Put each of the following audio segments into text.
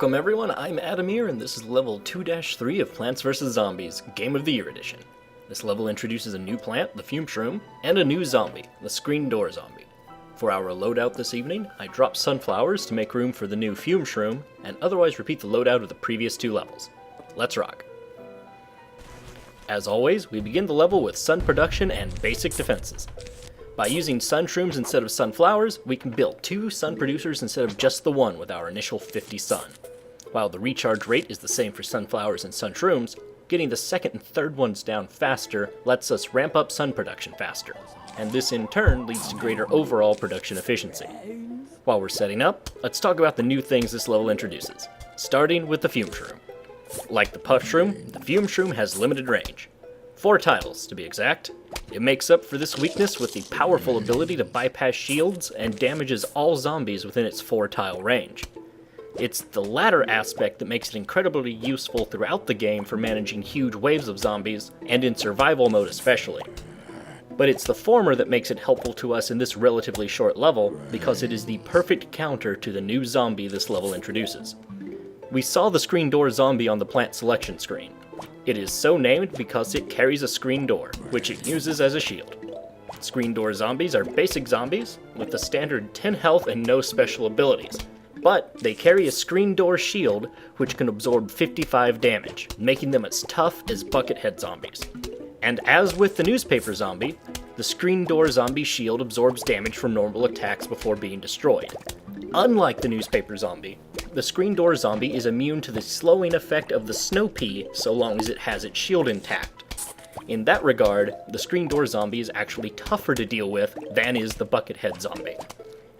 Welcome everyone, I'm Addamere, and this is level 2-3 of Plants vs. Zombies, Game of the Year Edition. This level introduces a new plant, the Fume-shroom, and a new zombie, the Screen Door Zombie. For our loadout this evening, I dropped sunflowers to make room for the new Fume-shroom, and otherwise repeat the loadout of the previous two levels. Let's rock. As always, we begin the level with sun production and basic defenses. By using sun shrooms instead of sunflowers, we can build 2 sun producers instead of just the one with our initial 50 sun. While the recharge rate is the same for sunflowers and sun shrooms, getting the second and third ones down faster lets us ramp up sun production faster, and this in turn leads to greater overall production efficiency. While we're setting up, let's talk about the new things this level introduces, starting with the Fume-shroom. Like the Puff-shroom, the Fume-shroom has limited range. 4 tiles, to be exact. It makes up for this weakness with the powerful ability to bypass shields and damages all zombies within its 4-tile range. It's the latter aspect that makes it incredibly useful throughout the game for managing huge waves of zombies, and in survival mode especially. But it's the former that makes it helpful to us in this relatively short level, because it is the perfect counter to the new zombie this level introduces. We saw the Screen Door Zombie on the plant selection screen. It is so named because it carries a screen door, which it uses as a shield. Screen Door Zombies are basic zombies, with the standard 10 health and no special abilities, but they carry a screen door shield which can absorb 55 damage, making them as tough as Buckethead zombies. And as with the Newspaper Zombie, the Screen Door Zombie shield absorbs damage from normal attacks before being destroyed. Unlike the Newspaper Zombie, the Screen Door Zombie is immune to the slowing effect of the Snow Pea so long as it has its shield intact. In that regard, the Screen Door Zombie is actually tougher to deal with than is the Buckethead Zombie.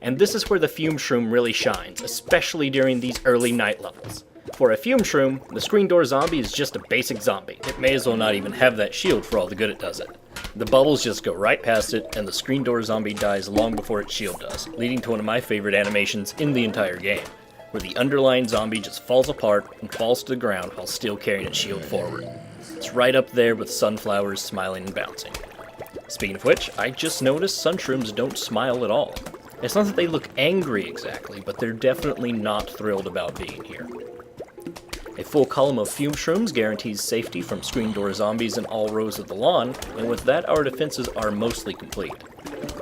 And this is where the Fume-shroom really shines, especially during these early night levels. For a Fume-shroom, the Screen Door Zombie is just a basic zombie. It may as well not even have that shield for all the good it does it. The bubbles just go right past it, and the Screen Door Zombie dies long before its shield does, leading to one of my favorite animations in the entire game, where the underlying zombie just falls apart and falls to the ground while still carrying its shield forward. It's right up there with sunflowers smiling and bouncing. Speaking of which, I just noticed sun shrooms don't smile at all. It's not that they look angry exactly, but they're definitely not thrilled about being here. A full column of Fume Shrooms guarantees safety from Screen Door Zombies in all rows of the lawn, and with that our defenses are mostly complete.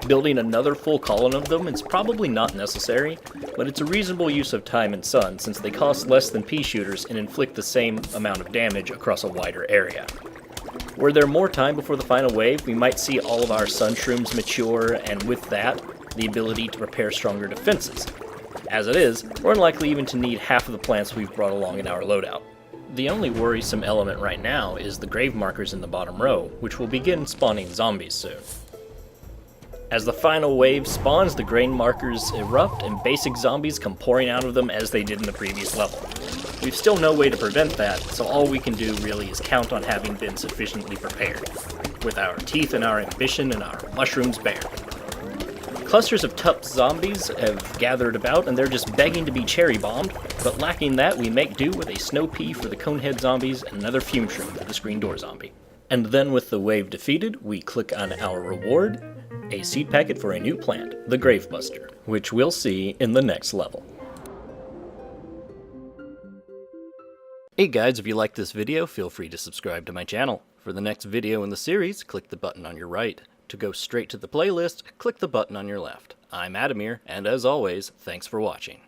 Building another full column of them is probably not necessary, but it's a reasonable use of time and sun since they cost less than pea shooters and inflict the same amount of damage across a wider area. Were there more time before the final wave, we might see all of our sun shrooms mature, and with that, the ability to prepare stronger defenses. As it is, we're unlikely even to need half of the plants we've brought along in our loadout. The only worrisome element right now is the grave markers in the bottom row, which will begin spawning zombies soon. As the final wave spawns, the grave markers erupt and basic zombies come pouring out of them as they did in the previous level. We've still no way to prevent that, so all we can do really is count on having been sufficiently prepared, with our teeth and our ambition and our mushrooms bare. Clusters of tough zombies have gathered about and they're just begging to be cherry bombed, but lacking that we make do with a Snow Pea for the Conehead zombies and another Fume-shroom for the Screen Door Zombie. And then with the wave defeated, we click on our reward, a seed packet for a new plant, the Gravebuster, which we'll see in the next level. Hey guys, if you liked this video, feel free to subscribe to my channel. For the next video in the series, click the button on your right. To go straight to the playlist, click the button on your left. I'm Addamere, and as always, thanks for watching.